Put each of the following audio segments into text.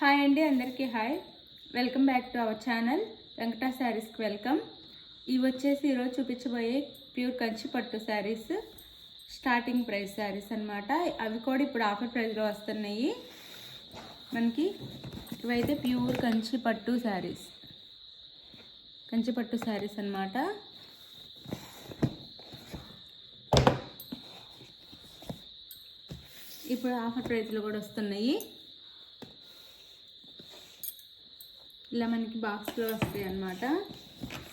Hi అండి, అందరికీ hi. Welcome back to our channel Venkata శారీస్కి వెల్కమ్. ఇవి వచ్చేసి ఈరోజు చూపించబోయే ప్యూర్ కంచి పట్టు శారీస్, స్టార్టింగ్ ప్రైస్ శారీస్ అన్నమాట. అవి కూడా ఇప్పుడు ఆఫర్ ప్రైస్లో వస్తున్నాయి మనకి. ఇవైతే ప్యూర్ కంచి పట్టు శారీస్ అన్నమాట. ఇప్పుడు ఆఫర్ ప్రైస్లో కూడా వస్తున్నాయి. ఇలా మనకి బాక్స్లో వస్తాయి అన్నమాట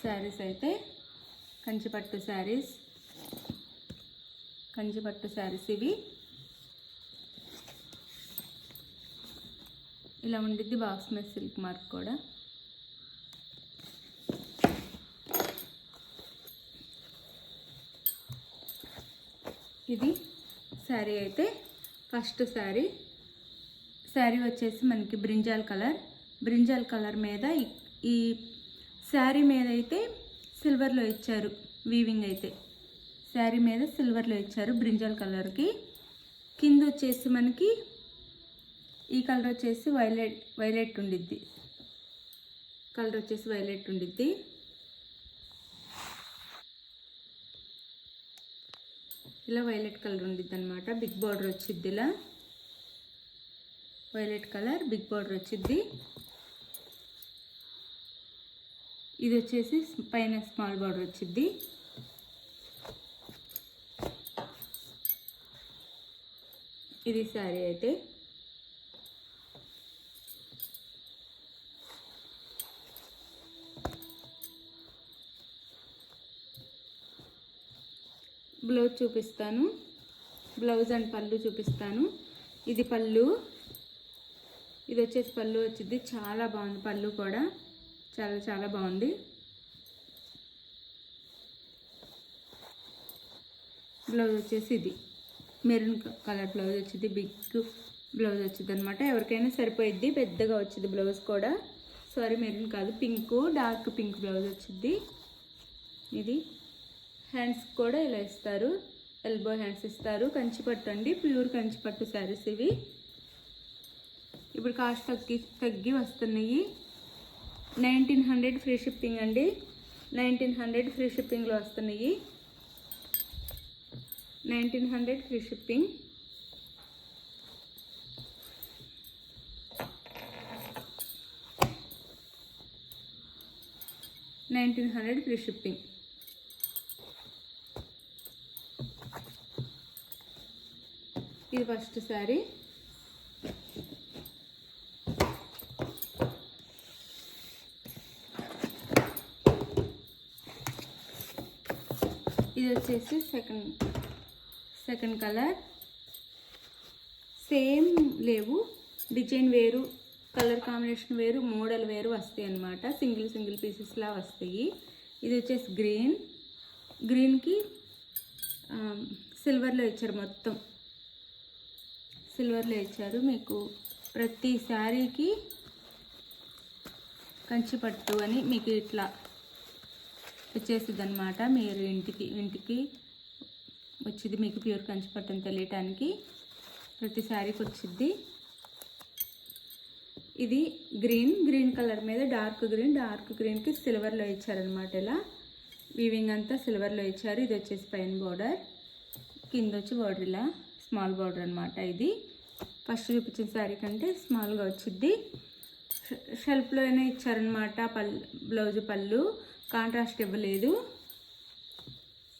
శారీస్. అయితే కంచిపట్టు శారీస్ ఇవి. ఇలా ఉండిద్ది బాక్స్ మీద సిల్క్ మార్క్ కూడా. ఇది శారీ అయితే ఫస్ట్ శారీ వచ్చేసి మనకి బ్రింజాల్ కలర్ మీద ఈ శారీ మీద అయితే సిల్వర్లో ఇచ్చారు వీవింగ్. అయితే శారీ మీద సిల్వర్లో ఇచ్చారు బ్రింజాల్ కలర్కి. కింద వచ్చేసి మనకి ఈ కలర్ వచ్చేసి వైలెట్ ఉండిద్ది. ఇలా వైలెట్ కలర్ ఉండిద్ది అనమాట. బిగ్ బార్డర్ వచ్చిద్ది. ఇలా వైలెట్ కలర్ బిగ్ బార్డర్ వచ్చిద్ది. ఇది వచ్చేసి పైన స్మాల్ బార్డర్ వచ్చిద్ది. ఇది శారీ అయితే. బ్లౌజ్ చూపిస్తాను. బ్లౌజ్ అండ్ పళ్ళు చూపిస్తాను. ఇది పళ్ళు. ఇది వచ్చేసి పళ్ళు వచ్చింది. చాలా బాగుంది పళ్ళు కూడా. చాలా బాగుంది. బ్లౌజ్ వచ్చేసి ఇది మెరూన్ కలర్ బ్లౌజ్ వచ్చింది. బిగ్ బ్లౌజ్ వచ్చింది అనమాట. ఎవరికైనా సరిపోయిద్ది. పెద్దగా వచ్చింది బ్లౌజ్ కూడా. సారీ, మెరూన్ కాదు, పింక్, డార్క్ పింక్ బ్లౌజ్ వచ్చింది. ఇది హ్యాండ్స్ కూడా ఇలా ఇస్తారు. ఎల్బో హ్యాండ్స్ ఇస్తారు. కంచిపట్టు అండి, ప్యూర్ కంచిపట్టు శారీస్ ఇవి. ఇప్పుడు కాస్ట్ తగ్గి వస్తున్నాయి. 1900 ఫ్రీ షిప్పింగ్ అండి. 1900 ఫ్రీ షిప్పింగ్లో వస్తున్నాయి. 1900 ఫ్రీ షిప్పింగ్. ఇది ఫస్ట్ శారీ. ఇది వచ్చేసి సెకండ్ కలర్. సేమ్ లేవు, డిజైన్ వేరు, కలర్ కాంబినేషన్ వేరు, మోడల్ వేరు వస్తాయి అన్నమాట. సింగిల్ పీసెస్లా వస్తాయి. ఇది వచ్చేసి గ్రీన్కి సిల్వర్లో ఇచ్చారు. మొత్తం సిల్వర్లో ఇచ్చారు. మీకు ప్రతి శారీకి కంచిపట్టు అని మీకు ఇట్లా వచ్చేసిద్ది అనమాట. మీరు ఇంటికి వచ్చింది మీకు ప్యూర్ కంచిపట్టు అని తెలియటానికి ప్రతి శారీకి వచ్చింది. ఇది గ్రీన్ కలర్ మీద డార్క్ గ్రీన్కి సిల్వర్లో ఇచ్చారనమాట. ఇలా వీవింగ్ అంతా సిల్వర్లో ఇచ్చారు. ఇది వచ్చేసి పైన బార్డర్, కింద వచ్చి బార్డర్ ఇలా స్మాల్ బార్డర్ అనమాట. ఇది ఫస్ట్ చూపించిన శారీ కంటే స్మాల్గా వచ్చింది. షెల్ఫ్లోనే ఇచ్చారనమాట. బ్లౌజ్ పళ్ళు కాంట్రాస్ట్ ఇవ్వలేదు.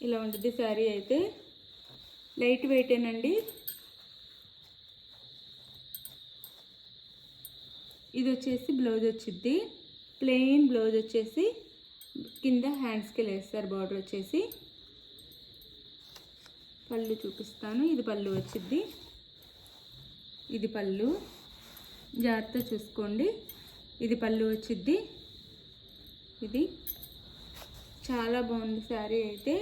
ఇలా ఉంటుంది శారీ అయితే. లైట్ వెయిటేనండి. ఇది వచ్చేసి బ్లౌజ్ వచ్చింది. ప్లెయిన్ బ్లౌజ్ వచ్చేసి కింద హ్యాండ్స్కి వేస్తారు బార్డర్ వచ్చేసి. పళ్ళు చూపిస్తాను. ఇది పళ్ళు వచ్చింది. ఇది పళ్ళు, జాగ్రత్త చూసుకోండి. ఇది పళ్ళు వచ్చింది. ఇది చాలా బాగుంది శారీ అయితే.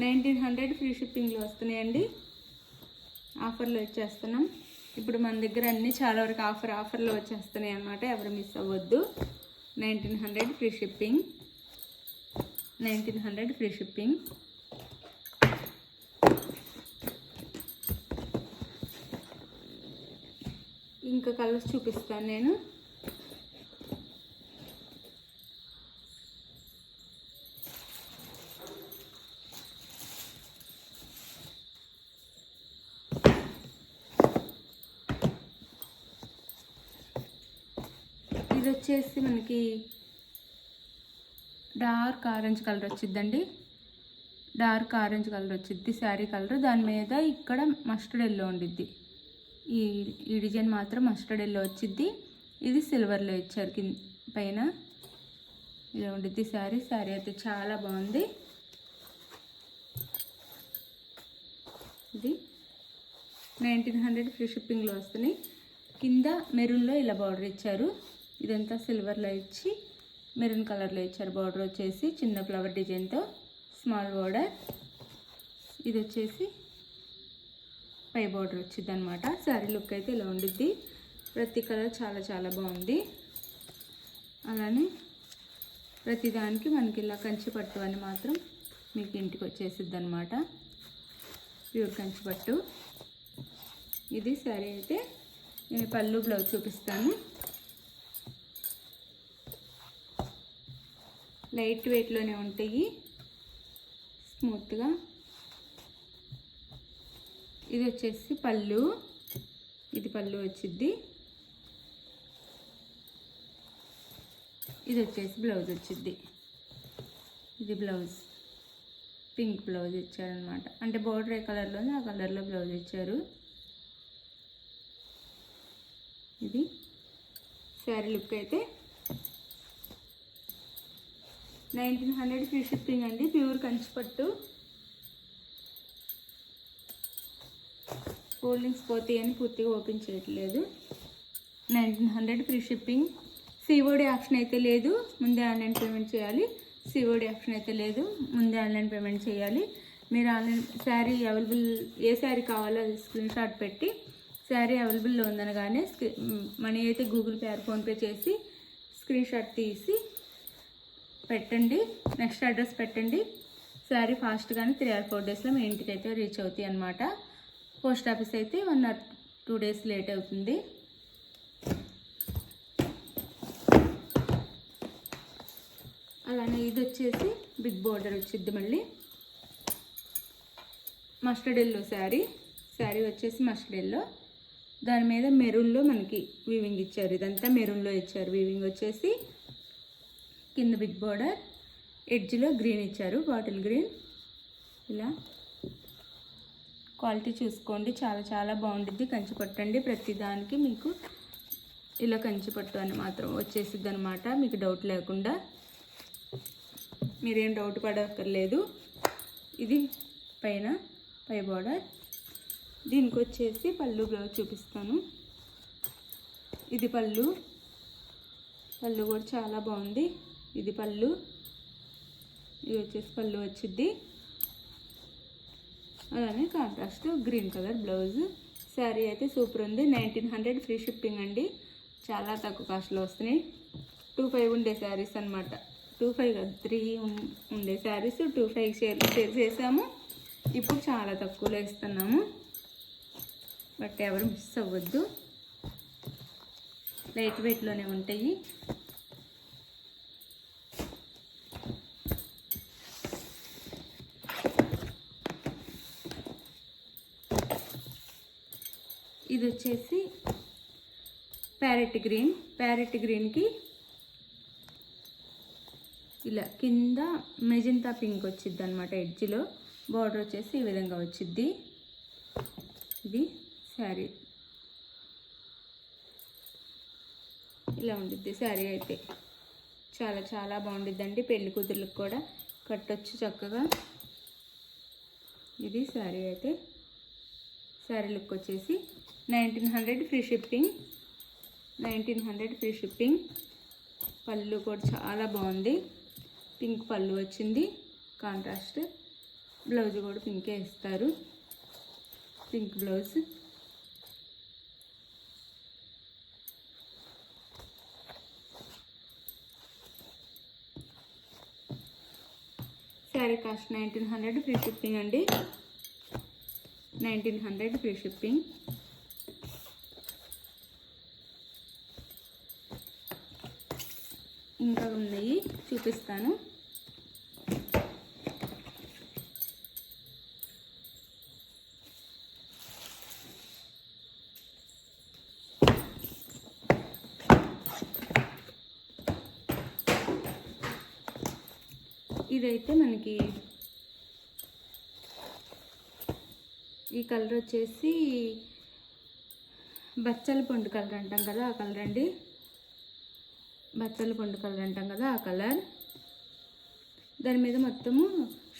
1900 ఫ్రీ షిప్పింగ్లో వస్తున్నాయండి. ఆఫర్లో ఇచ్చేస్తున్నాం. ఇప్పుడు మన దగ్గర అన్నీ చాలా వరకు ఆఫర్లో వచ్చేస్తున్నాయి అన్నమాట. ఎవరు మిస్ అవ్వద్దు. 1900 ఫ్రీ షిప్పింగ్. ఇంకా కలర్స్ చూపిస్తాను నేను. ఇది వచ్చేసి మనకి డార్క్ ఆరెంజ్ కలర్ వచ్చిద్దండి. డార్క్ ఆరెంజ్ కలర్ వచ్చిద్ది శారీ కలర్. దాని మీద ఇక్కడ మస్టర్డ్ ఎల్లో ఉండిద్ది. ఈ డిజైన్ మాత్రం మస్టర్డ్ ఎల్లో వచ్చిద్ది. ఇది సిల్వర్లో ఇచ్చారు కింద పైన ఇలా ఉండిద్ది శారీ. శారీ అయితే చాలా బాగుంది. ఇది 1900 ఫ్రీ షిప్పింగ్లో వస్తున్నాయి. కింద మెరూన్లో ఇలా బార్డర్ ఇచ్చారు. ఇదంతా సిల్వర్లో ఇచ్చి మెరూన్ కలర్లో ఇచ్చారు. బార్డర్ వచ్చేసి చిన్న ఫ్లవర్ డిజైన్తో స్మాల్ బార్డర్. ఇది వచ్చేసి పై బార్డర్ వచ్చింది అనమాట. శారీ లుక్ అయితే ఇలా ఉండిద్ది. ప్రతి కలర్ చాలా చాలా బాగుంది. అలానే ప్రతిదానికి మనకి ఇలా కంచి పట్టు అని మాత్రం మీకు ఇంటికి వచ్చేసిద్ది అనమాట. ప్యూర్ కంచి పట్టు. ఇది శారీ అయితే నేను పళ్ళు బ్లౌజ్ చూపిస్తాను. లైట్ వెయిట్లోనే ఉంటాయి, స్మూత్గా. ఇది వచ్చేసి పళ్ళు. ఇది పళ్ళు వచ్చిద్ది. ఇది వచ్చేసి బ్లౌజ్ వచ్చిద్ది. ఇది బ్లౌజ్ పింక్ బ్లౌజ్ ఇచ్చారనమాట. అంటే బోర్డర్ ఏ కలర్లో ఉంది ఆ కలర్లో బ్లౌజ్ ఇచ్చారు. ఇది శారీ లుక్ అయితే 1900 ఫ్రీ షిప్పింగ్ అండి. ప్యూర్ కంచిపట్టు. ఫోల్డింగ్స్ పోతాయి అని పూర్తిగా ఓపెన్ చేయట్లేదు. 1900 ఫ్రీ షిప్పింగ్. సిఓడి ఆప్షన్ అయితే లేదు, ముందే ఆన్లైన్ పేమెంట్ చేయాలి. సిఓడి ఆప్షన్ అయితే లేదు, ముందే ఆన్లైన్ పేమెంట్ చేయాలి. మీరు ఆన్లైన్ శారీ అవైలబుల్ ఏ శారీ కావాలో అది స్క్రీన్ షాట్ పెట్టి శారీ అవైలబుల్లో ఉందనగానే మనీ అయితే గూగుల్ పే ఆర్ ఫోన్పే చేసి స్క్రీన్ షాట్ తీసి పెట్టండి. నెక్స్ట్ అడ్రస్ పెట్టండి. శారీ ఫాస్ట్గానే 3 or 4 డేస్లో మీ ఇంటికి అయితే రీచ్ అవుతాయి అన్నమాట. పోస్ట్ ఆఫీస్ అయితే 1 or 2 డేస్ లేట్ అవుతుంది. అలానే ఇది వచ్చేసి బిగ్ బోర్డర్ వచ్చింది. మళ్ళీ మస్టర్డ్ ఎల్లో శారీ. శారీ వచ్చేసి మస్టర్డ్ ఎల్లో. దాని మీద మెరూన్లో మనకి వీవింగ్ ఇచ్చారు. ఇదంతా మెరూన్లో ఇచ్చారు. వీవింగ్ వచ్చేసి కింద బిగ్ బోర్డర్, ఎడ్జ్లో గ్రీన్ ఇచ్చారు, బాటిల్ గ్రీన్. ఇలా క్వాలిటీ చూసుకోండి, చాలా చాలా బాగుంటుంది. కంచి పట్టండి. ప్రతి దానికి మీకు ఇలా కంచి పట్టు అని మాత్రం వచ్చేసిద్ది అనమాట. మీకు డౌట్ లేకుండా, మీరేం డౌట్ పడక్కర్లేదు. ఇది పై బోర్డర్. దీనికి వచ్చేసి పళ్ళు బ్లౌజ్ చూపిస్తాను. ఇది పళ్ళు కూడా చాలా బాగుంది. ఇది పళ్ళు. ఇది వచ్చేసి పళ్ళు వచ్చింది. అలానే contrast green colour blouse. Sari అయితే సూపర్ ఉంది. 1900 ఫ్రీ షిప్పింగ్ అండి. చాలా తక్కువ కాస్ట్లో వస్తున్నాయి. 25 ఉండే శారీస్ అనమాట. 25 కాదు 3 ఉండే శారీస్ 25 షేర్ చేసాము. ఇప్పుడు చాలా తక్కువలో ఇస్తున్నాము. బట్ ఎవరు మిస్ అవ్వద్దు. లైట్ వెయిట్లోనే ఉంటాయి. ఇది వచ్చేసి ప్యారెట్ గ్రీన్. ప్యారెట్ గ్రీన్కి ఇలా కింద మెజంతా పింక్ వచ్చిద్ది అనమాట. ఎడ్జ్లో బార్డర్ వచ్చేసి ఈ విధంగా వచ్చిద్ది. ఇది శారీ ఇలా ఉండిద్ది. శారీ అయితే చాలా చాలా బాగుండిద్దండి. పెళ్లి కూతుర్లకు కూడా కట్టొచ్చు చక్కగా. ఇది శారీ అయితే. శారీ లుక్ వచ్చేసి 1900 ఫ్రీ షిప్పింగ్. 1900 free shipping. పళ్ళు కూడా చాలా బాగుంది. పింక్ పళ్ళు వచ్చింది. కాంట్రాస్ట్ బ్లౌజ్ కూడా పింకే ఇస్తారు. Pink blouse. Sari cost 1900 free shipping అండి. 1900 ఫ్రీ షిప్పింగ్. ఇంకా ఉన్నాయి, చూపిస్తాను. ఇదైతే మనకి ఈ కలర్ వచ్చేసి బచ్చల పండు కలర్ అంటాం కదా, ఆ కలర్ అండి. బచ్చల పండు కలర్ అంటాం కదా, ఆ కలర్. దాని మీద మొత్తము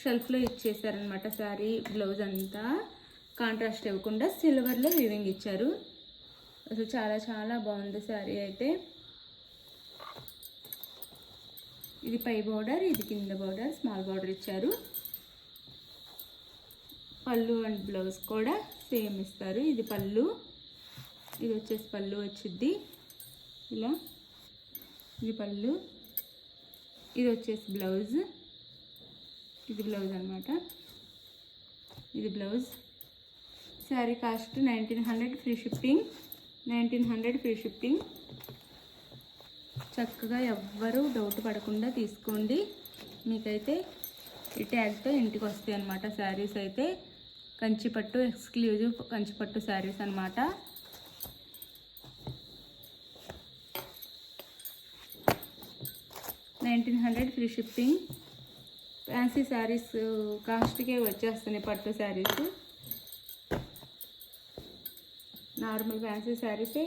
షెల్ఫ్లో ఇచ్చేసారనమాట. శారీ బ్లౌజ్ అంతా కాంట్రాస్ట్ ఇవ్వకుండా సిల్వర్లో వీవింగ్ ఇచ్చారు. అసలు చాలా చాలా బాగుంది శారీ అయితే. ఇది పై బోర్డర్, ఇది కింద బోర్డర్, స్మాల్ బోర్డర్ ఇచ్చారు. పళ్ళు అండ్ బ్లౌజ్ కూడా సేమ్ ఇస్తారు. ఇది పళ్ళు, ఇది వచ్చేసి పళ్ళు వచ్చిద్ది ఇలా. ఇది పళ్ళు, ఇది వచ్చేసి బ్లౌజ్. ఇది బ్లౌజ్ అనమాట, ఇది blouse. Sari cost 1900 free shipping. 1900 free shipping. చక్కగా ఎవ్వరూ డౌట్ పడకుండా తీసుకోండి. మీకైతే ఈ ట్యాగ్తో ఇంటికి వస్తాయి అన్నమాట శారీస్ అయితే. కంచిపట్టు ఎక్స్క్లూజివ్ కంచిపట్టు శారీస్ అన్నమాట. $1900 ఫ్రీ షిప్పింగ్. ఫ్యాన్సీ శారీస్ కాస్ట్కే వచ్చేస్తున్నాయి పట్టు శారీస్. నార్మల్ ఫ్యాన్సీ శారీసే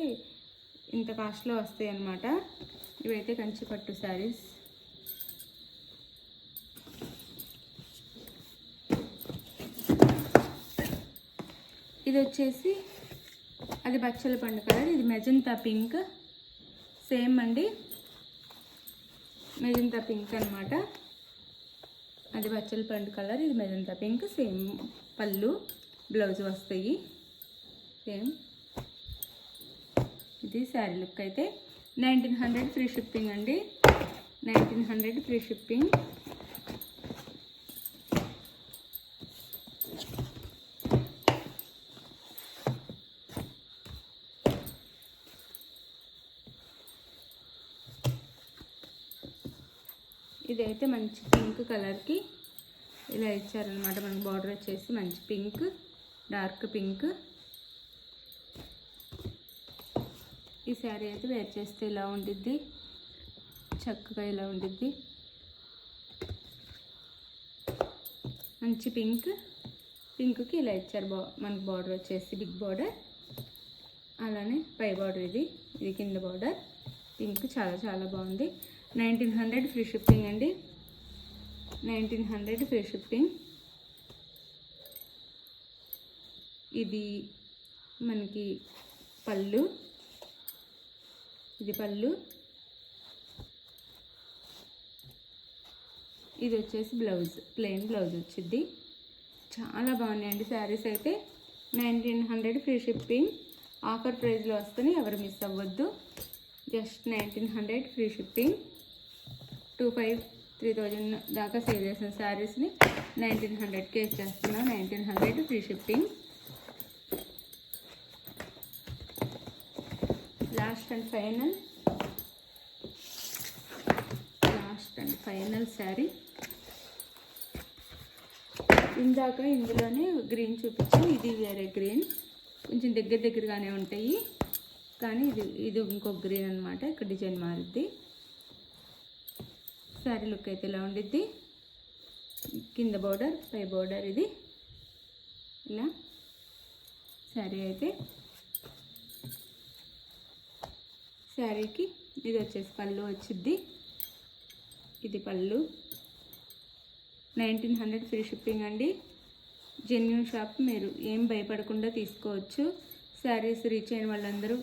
ఇంత కాస్ట్లో వస్తాయి అన్నమాట. ఇవైతే కంచిపట్టు శారీస్. ఇది వచ్చేసి అది బచ్చల పండు కలర్, ఇది మెజంతా పింక్. సేమ్ అండి, మెజంతా పింక్ అనమాట. అది బచ్చల పండు కలర్, ఇది మెజంతా పింక్. సేమ్ పళ్ళు బ్లౌజ్ వస్తాయి సేమ్. ఇది శారీ లుక్ అయితే. 1900 ఫ్రీ షిప్పింగ్ అండి. 1900 ఫ్రీ షిప్పింగ్. ఇదైతే మంచి పింక్ కలర్కి ఇలా ఇచ్చారనమాట. మనకి బార్డర్ వచ్చేసి మంచి పింక్, డార్క్ పింక్. ఈ శారీ అయితే వేర్ చేస్తే ఇలా ఉండిద్ది, చక్కగా ఇలా ఉండిద్ది. మంచి పింక్, పింక్కి ఇలా ఇచ్చారు. మనకి బార్డర్ వచ్చేసి బిగ్ బార్డర్, అలానే పై బార్డర్. ఇది కింద బార్డర్. పింక్ చాలా చాలా బాగుంది. 1900 ఫ్రీ షిప్పింగ్ అండి. 1900 ఫ్రీ షిప్పింగ్. ఇది మనకి పళ్ళు, ఇది పళ్ళు. ఇది వచ్చేసి బ్లౌజ్, ప్లెయిన్ బ్లౌజ్ వచ్చింది. చాలా బాగున్నాయండి శారీస్ అయితే. 1900 ఫ్రీ షిప్పింగ్. ఆఫర్ ప్రైస్లో వస్తేనే ఎవరు మిస్ అవ్వద్దు. Just 1900 free shipping. 2500-3000 దాకా సేల్ చేసిన శారీస్ని 1900కే ఇచ్చేస్తున్నాం. 1900 free shipping. Last and final sari. ఇందాక ఇందులోనే గ్రీన్ చూపించాం, ఇది వేరే గ్రీన్. కొంచెం దగ్గరగానే ఉంటాయి, కానీ ఇది ఇంకొక గ్రీన్ అనమాట. ఇక్కడ డిజైన్ మారుద్ది. శారీ లుక్ అయితే ఇలా ఉండిద్ది. కింద బోర్డర్, పై బోర్డర్. ఇది ఇలా శారీ అయితే. శారీకి ఇది వచ్చేసి పళ్ళు వచ్చిద్ది. ఇది పళ్ళు. 1900 ఫ్రీ షిప్పింగ్ అండి. జెన్యూన్ షాప్, మీరు ఏం భయపడకుండా తీసుకోవచ్చు. శారీస్ రీచ్ అయిన వాళ్ళందరూ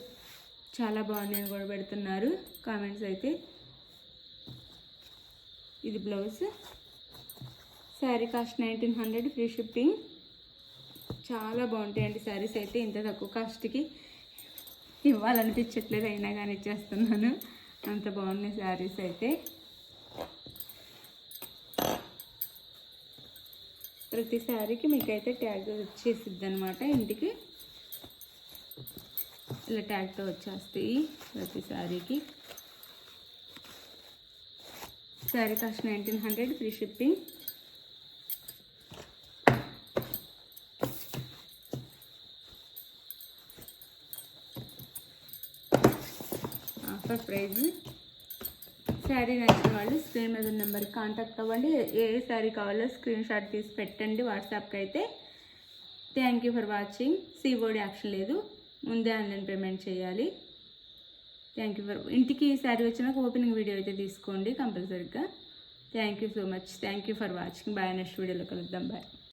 చాలా బాగున్నాయని కూడా పెడుతున్నారు కామెంట్స్ అయితే. ఇది blouse. Sari cost 1900 free shipping. చాలా బాగుంటాయండి శారీస్ అయితే. ఇంత తక్కువ కాస్ట్కి ఇవ్వాలనిపించట్లేదు, అయినా కానీ ఇచ్చేస్తున్నాను. అంత బాగున్నాయి శారీస్ అయితే. ప్రతి శారీకి మీకైతే ట్యాగ్ వచ్చేసిద్ది అనమాట. ఇంటికి ఇలా ట్యాగ్తో వచ్చేస్తాయి ప్రతి శారీకి. Sari cost 1900, free shipping. Offer praise. Sari నచ్చిన వాళ్ళు స్క్రీన్ మీద ఉన్న నెంబర్కి కాంటాక్ట్ అవ్వండి. ఏ శారీ కావాలో స్క్రీన్ షాట్ తీసి పెట్టండి వాట్సాప్కి అయితే. Thank you for watching. COD option లేదు, ముందే ఆన్లైన్ పేమెంట్ చేయాలి. థ్యాంక్ యూ ఫర్, ఇంటికి శారీ వచ్చినాక ఓపెనింగ్ వీడియో అయితే తీసుకోండి కంపల్సరీగా. Thank you so much. Thank you for watching. Bye. Next వీడియోలో కలుద్దాం. బాయ్.